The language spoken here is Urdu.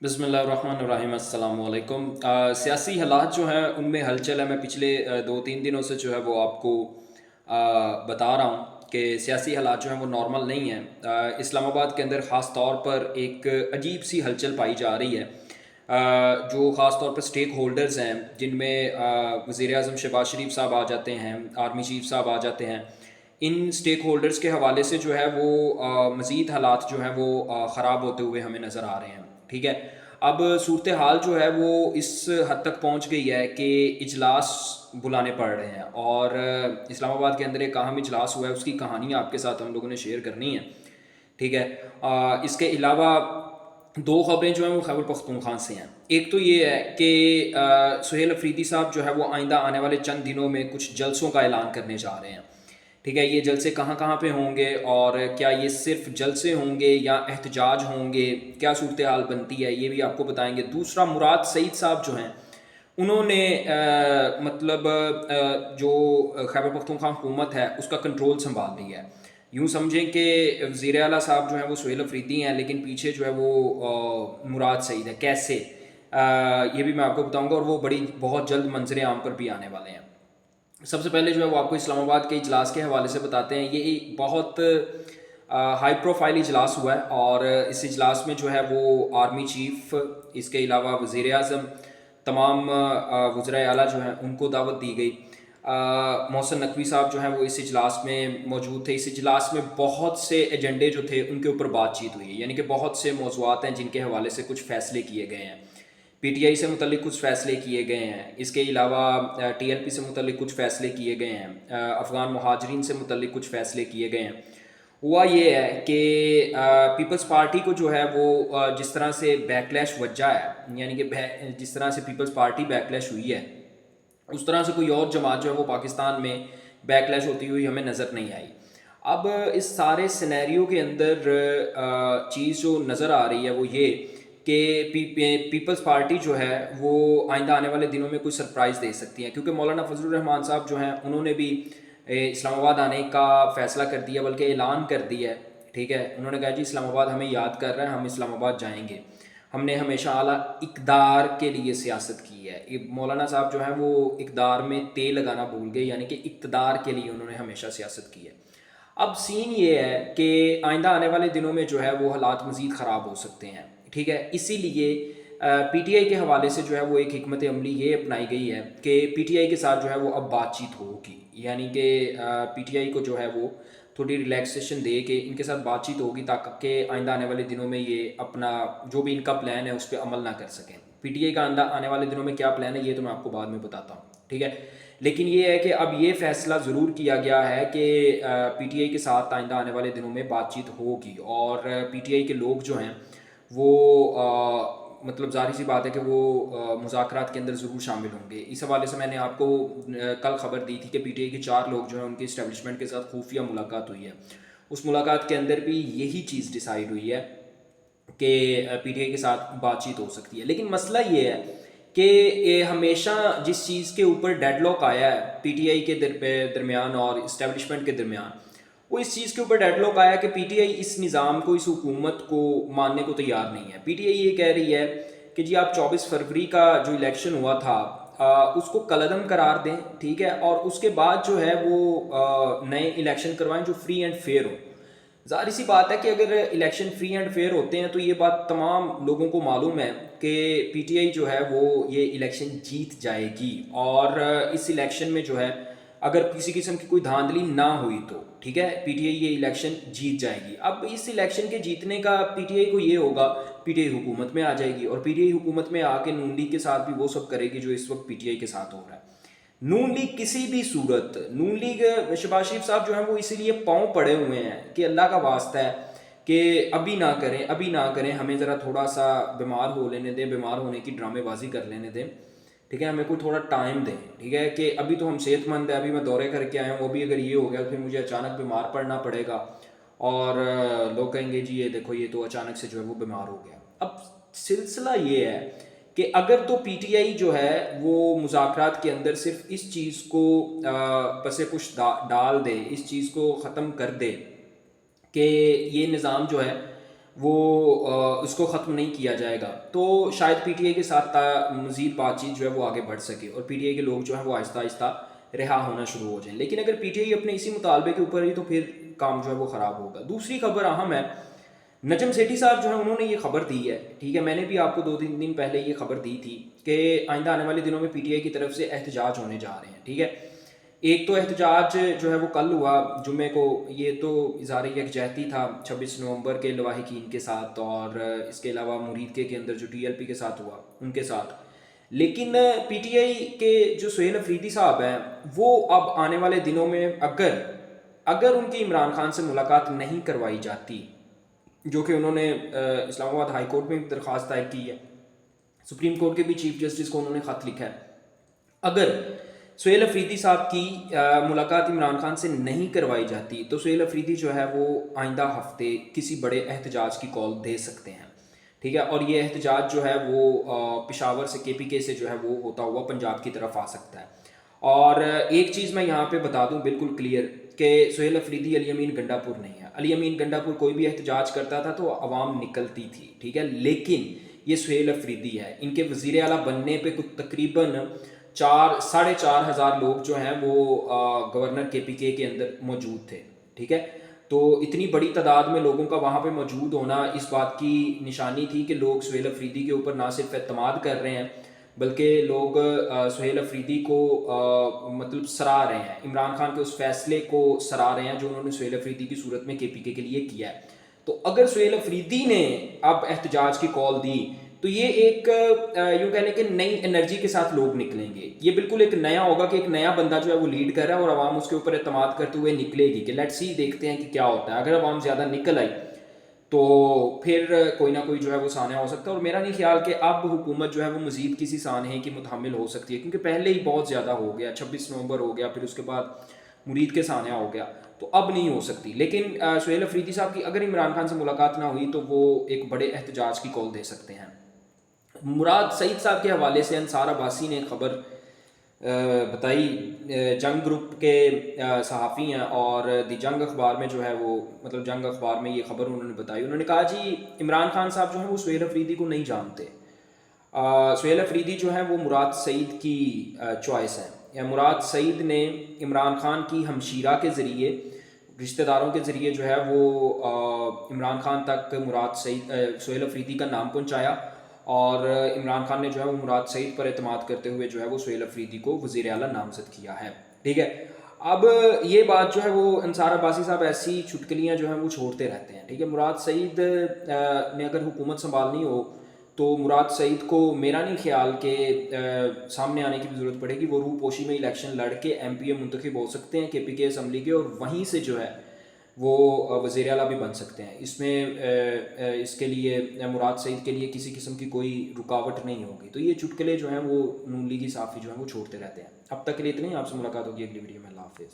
بسم اللہ الرحمن الرحیم، السلام علیکم۔ سیاسی حالات جو ہیں ان میں ہلچل ہے۔ میں پچھلے 2-3 دنوں سے جو ہے وہ آپ کو بتا رہا ہوں کہ سیاسی حالات جو ہیں وہ نارمل نہیں ہیں۔ اسلام آباد کے اندر خاص طور پر ایک عجیب سی ہلچل پائی جا رہی ہے، جو خاص طور پر سٹیک ہولڈرز ہیں، جن میں وزیر اعظم شہباز شریف صاحب آ جاتے ہیں، آرمی چیف صاحب آ جاتے ہیں۔ ان سٹیک ہولڈرز کے حوالے سے جو ہے وہ مزید حالات جو ہیں وہ خراب ہوتے ہوئے ہمیں نظر آ رہے ہیں، ٹھیک ہے۔ اب صورتحال جو ہے وہ اس حد تک پہنچ گئی ہے کہ اجلاس بلانے پڑ رہے ہیں، اور اسلام آباد کے اندر ایک اہم اجلاس ہوا ہے، اس کی کہانی آپ کے ساتھ ہم لوگوں نے شیئر کرنی ہے، ٹھیک ہے۔ اس کے علاوہ دو خبریں جو ہیں وہ خیبر پختونخوا سے ہیں۔ ایک تو یہ ہے کہ سہیل افریدی صاحب جو ہے وہ آئندہ آنے والے چند دنوں میں کچھ جلسوں کا اعلان کرنے جا رہے ہیں، ٹھیک ہے۔ یہ جلسے کہاں کہاں پہ ہوں گے، اور کیا یہ صرف جلسے ہوں گے یا احتجاج ہوں گے، کیا صورتحال بنتی ہے، یہ بھی آپ کو بتائیں گے۔ دوسرا، مراد سعید صاحب جو ہیں انہوں نے جو خیبر پختونخوا حکومت ہے اس کا کنٹرول سنبھال لیا ہے۔ یوں سمجھیں کہ وزیر اعلیٰ صاحب جو ہیں وہ سہیل افریدی ہیں، لیکن پیچھے جو ہے وہ مراد سعید ہے۔ کیسے؟ یہ بھی میں آپ کو بتاؤں گا، اور وہ بہت جلد منظر عام پر بھی آنے والے ہیں۔ سب سے پہلے جو ہے وہ آپ کو اسلام آباد کے اجلاس کے حوالے سے بتاتے ہیں۔ یہ ایک بہت ہائی پروفائل اجلاس ہوا ہے، اور اس اجلاس میں جو ہے وہ آرمی چیف، اس کے علاوہ وزیر اعظم، تمام وزرائے اعلیٰ جو ہیں ان کو دعوت دی گئی۔ محسن نقوی صاحب جو ہیں وہ اس اجلاس میں موجود تھے۔ اس اجلاس میں بہت سے ایجنڈے جو تھے ان کے اوپر بات چیت ہوئی ہے، یعنی کہ بہت سے موضوعات ہیں جن کے حوالے سے کچھ فیصلے کیے گئے ہیں۔ پی ٹی آئی سے متعلق کچھ فیصلے کیے گئے ہیں، اس کے علاوہ ٹی ایل پی سے متعلق کچھ فیصلے کیے گئے ہیں، افغان مہاجرین سے متعلق کچھ فیصلے کیے گئے ہیں۔ ہوا یہ ہے کہ پیپلز پارٹی کو جو ہے وہ جس طرح سے بیکلیش وجہ ہے، یعنی کہ جس طرح سے پیپلز پارٹی بیکلیش ہوئی ہے، اس طرح سے کوئی اور جماعت جو ہے وہ پاکستان میں بیکلیش ہوتی ہوئی ہمیں نظر نہیں آئی۔ اب اس سارے سینیریو کے اندر چیز جو نظر آ رہی ہے وہ یہ کہ پیپلز پارٹی جو ہے وہ آئندہ آنے والے دنوں میں کوئی سرپرائز دے سکتی ہے، کیونکہ مولانا فضل الرحمان صاحب جو ہیں انہوں نے بھی اسلام آباد آنے کا فیصلہ کر دیا، بلکہ اعلان کر دیا ہے، ٹھیک ہے۔ انہوں نے کہا جی اسلام آباد ہمیں یاد کر رہا ہے، ہم اسلام آباد جائیں گے۔ ہم نے ہمیشہ اعلیٰ اقدار کے لیے سیاست کی ہے۔ مولانا صاحب جو ہیں وہ اقدار میں تیل لگانا بھول گئے، یعنی کہ اقتدار کے لیے انہوں نے ہمیشہ سیاست کی ہے۔ اب سین یہ ہے کہ آئندہ آنے والے دنوں میں جو ہے وہ حالات مزید خراب ہو سکتے ہیں، ٹھیک ہے۔ اسی لیے پی ٹی آئی کے حوالے سے جو ہے وہ ایک حکمت عملی یہ اپنائی گئی ہے کہ پی ٹی آئی کے ساتھ جو ہے وہ اب بات چیت ہوگی، یعنی کہ پی ٹی آئی کو جو ہے وہ تھوڑی ریلیکسیشن دے کے ان کے ساتھ بات چیت ہوگی، تاکہ آئندہ آنے والے دنوں میں یہ اپنا جو بھی ان کا پلان ہے اس پہ عمل نہ کر سکیں۔ پی ٹی آئی کا آئندہ آنے والے دنوں میں کیا پلان ہے یہ تو میں آپ کو بعد میں بتاتا ہوں، ٹھیک ہے۔ لیکن یہ ہے کہ اب یہ فیصلہ ضرور کیا گیا ہے کہ پی ٹی آئی کے ساتھ آئندہ آنے والے دنوں میں بات چیت ہوگی، اور پی ٹی آئی کے لوگ جو ہیں وہ مطلب ظاہر سی بات ہے کہ وہ مذاکرات کے اندر ضرور شامل ہوں گے۔ اس حوالے سے میں نے آپ کو کل خبر دی تھی کہ پی ٹی آئی کے 4 لوگ جو ہیں ان کی اسٹیبلشمنٹ کے ساتھ خفیہ ملاقات ہوئی ہے۔ اس ملاقات کے اندر بھی یہی چیز ڈیسائیڈ ہوئی ہے کہ پی ٹی آئی کے ساتھ بات چیت ہو سکتی ہے۔ لیکن مسئلہ یہ ہے کہ ہمیشہ جس چیز کے اوپر ڈیڈ لاک آیا ہے پی ٹی آئی کے درمیان اور اسٹیبلشمنٹ کے درمیان، وہ اس چیز کے اوپر ڈیڈ لاک آیا کہ پی ٹی آئی اس نظام کو، اس حکومت کو ماننے کو تیار نہیں ہے۔ پی ٹی آئی یہ کہہ رہی ہے کہ جی آپ 24 فروری کا جو الیکشن ہوا تھا اس کو کالعدم قرار دیں، ٹھیک ہے، اور اس کے بعد جو ہے وہ نئے الیکشن کروائیں جو فری اینڈ فیئر ہوں۔ ظاہر سی بات ہے کہ اگر الیکشن فری اینڈ فیئر ہوتے ہیں تو یہ بات تمام لوگوں کو معلوم ہے کہ پی ٹی آئی جو ہے وہ یہ الیکشن جیت جائے گی، اور اس الیکشن میں جو ہے اگر کسی قسم کی کوئی دھاندلی نہ ہوئی تو ٹھیک ہے پی ٹی آئی یہ الیکشن جیت جائے گی۔ اب اس الیکشن کے جیتنے کا پی ٹی آئی کو یہ ہوگا، پی ٹی آئی حکومت میں آ جائے گی، اور پی ٹی آئی حکومت میں آ کے نون لیگ کے ساتھ بھی وہ سب کرے گی جو اس وقت پی ٹی آئی کے ساتھ ہو رہا ہے۔ نون لیگ کسی بھی صورت، نون لیگ شہباز شریف صاحب جو ہیں وہ اسی لیے پاؤں پڑے ہوئے ہیں کہ اللہ کا واسطہ ہے کہ ابھی نہ کریں، ابھی نہ کریں، ہمیں ذرا تھوڑا سا بیمار ہو لینے دیں، بیمار ہونے کی ڈرامے بازی کر لینے دیں، ٹھیک ہے، ہمیں کوئی تھوڑا ٹائم دیں، ٹھیک ہے، کہ ابھی تو ہم صحت مند ہیں، ابھی میں دورے کر کے آیا ہوں، ابھی اگر یہ ہو گیا تو پھر مجھے اچانک بیمار پڑنا پڑے گا، اور لوگ کہیں گے جی یہ دیکھو یہ تو اچانک سے جو ہے وہ بیمار ہو گیا۔ اب سلسلہ یہ ہے کہ اگر تو پی ٹی آئی جو ہے وہ مذاکرات کے اندر صرف اس چیز کو پس پش ڈال دے، اس چیز کو ختم کر دے کہ یہ نظام جو ہے وہ اس کو ختم نہیں کیا جائے گا تو شاید پی ٹی آئی کے ساتھ مزید بات چیت جو ہے وہ آگے بڑھ سکے اور پی ٹی آئی کے لوگ جو ہیں وہ آہستہ آہستہ رہا ہونا شروع ہو جائیں. لیکن اگر پی ٹی آئی اپنے اسی مطالبے کے اوپر ہی تو پھر کام جو ہے وہ خراب ہوگا. دوسری خبر اہم ہے، نجم سیٹھی صاحب جو ہیں انہوں نے یہ خبر دی ہے، ٹھیک ہے، میں نے بھی آپ کو 2-3 دن پہلے یہ خبر دی تھی کہ آئندہ آنے والے دنوں میں پی ٹی آئی کی طرف سے احتجاج ہونے جا رہے ہیں. ٹھیک ہے، ایک تو احتجاج جو ہے وہ کل ہوا جمعے کو، یہ تو اظہار یکجہتی تھا 26 نومبر کے لواحقین کے ساتھ، اور اس کے علاوہ مرید کے اندر جو ٹی ایل پی کے ساتھ ہوا ان کے ساتھ. لیکن پی ٹی آئی کے جو سہیل افریدی صاحب ہیں وہ اب آنے والے دنوں میں اگر ان کی عمران خان سے ملاقات نہیں کروائی جاتی، جو کہ انہوں نے اسلام آباد ہائی کورٹ میں درخواست دائر کی ہے، سپریم کورٹ کے بھی چیف جسٹس کو انہوں نے خط لکھا ہے، اگر سہیل افریدی صاحب کی ملاقات عمران خان سے نہیں کروائی جاتی تو سہیل افریدی جو ہے وہ آئندہ ہفتے کسی بڑے احتجاج کی کال دے سکتے ہیں. ٹھیک ہے، اور یہ احتجاج جو ہے وہ پشاور سے کے پی کے سے جو ہے وہ ہوتا ہوا پنجاب کی طرف آ سکتا ہے. اور ایک چیز میں یہاں پہ بتا دوں بالکل کلیئر کہ سہیل افریدی علی امین گنڈا پور نہیں ہے. علی امین گنڈا پور کوئی بھی احتجاج کرتا تھا تو عوام نکلتی تھی، ٹھیک ہے، لیکن یہ سہیل افریدی ہے. ان کے وزیر اعلیٰ بننے پہ کچھ تقریباً 4,500 لوگ جو ہیں وہ گورنر کے پی کے اندر موجود تھے. ٹھیک ہے، تو اتنی بڑی تعداد میں لوگوں کا وہاں پہ موجود ہونا اس بات کی نشانی تھی کہ لوگ سہیل افریدی کے اوپر نہ صرف اعتماد کر رہے ہیں بلکہ لوگ سہیل افریدی کو مطلب سراہ رہے ہیں، عمران خان کے اس فیصلے کو سراہ رہے ہیں جو انہوں نے سہیل افریدی کی صورت میں کے پی کے لیے کیا ہے. تو اگر سہیل افریدی نے اب احتجاج کی کال دی تو یہ ایک یوں کہہ لیں کہ نئی انرجی کے ساتھ لوگ نکلیں گے. یہ بالکل ایک نیا ہوگا کہ ایک نیا بندہ جو ہے وہ لیڈ کر رہا ہے اور عوام اس کے اوپر اعتماد کرتے ہوئے نکلے گی کہ لیٹس سی دیکھتے ہیں کہ کیا ہوتا ہے. اگر عوام زیادہ نکل آئی تو پھر کوئی نہ کوئی جو ہے وہ سانحہ ہو سکتا ہے. اور میرا نہیں خیال کہ اب حکومت جو ہے وہ مزید کسی سانحے کی متحمل ہو سکتی ہے، کیونکہ پہلے ہی بہت زیادہ ہو گیا، 26 نومبر ہو گیا، پھر اس کے بعد مرید کے سانحہ ہو گیا، تو اب نہیں ہو سکتی. لیکن سہیل افریدی صاحب کی اگر عمران خان سے ملاقات نہ ہوئی تو وہ ایک بڑے احتجاج کی کال دے سکتے ہیں. مراد سعید صاحب کے حوالے سے انصار عباسی نے خبر بتائی، جنگ گروپ کے صحافی ہیں، اور دی جنگ اخبار میں جو ہے وہ مطلب جنگ اخبار میں یہ خبر انہوں نے بتائی. انہوں نے کہا جی عمران خان صاحب جو ہیں وہ سہیل افریدی کو نہیں جانتے. سہیل افریدی جو ہیں وہ مراد سعید کی چوائس ہے. مراد سعید نے عمران خان کی ہمشیرہ کے ذریعے، رشتہ داروں کے ذریعے جو ہے وہ عمران خان تک سہیل افریدی کا نام پہنچایا، اور عمران خان نے جو ہے وہ مراد سعید پر اعتماد کرتے ہوئے جو ہے وہ سہیل افریدی کو وزیر اعلیٰ نامزد کیا ہے. ٹھیک ہے، اب یہ بات جو ہے وہ انصار عباسی صاحب ایسی چھٹکلیاں جو ہیں وہ چھوڑتے رہتے ہیں. ٹھیک ہے، مراد سعید نے اگر حکومت سنبھالنی ہو تو مراد سعید کو میرا نہیں خیال کہ سامنے آنے کی بھی ضرورت پڑے گی. وہ روح پوشی میں الیکشن لڑ کے ایم پی اے منتخب ہو سکتے ہیں کے پی کے اسمبلی کے، اور وہیں سے جو ہے وہ وزیر اعلیٰ بھی بن سکتے ہیں. اس میں اس کے لیے مراد سعید کے لیے کسی قسم کی کوئی رکاوٹ نہیں ہوگی. تو یہ چٹکلے جو ہیں وہ نون لیگی صحافی جو ہیں وہ چھوڑتے رہتے ہیں. اب تک کے لیے اتنے ہی، آپ سے ملاقات ہوگی اگلی ویڈیو میں. اللہ حافظ.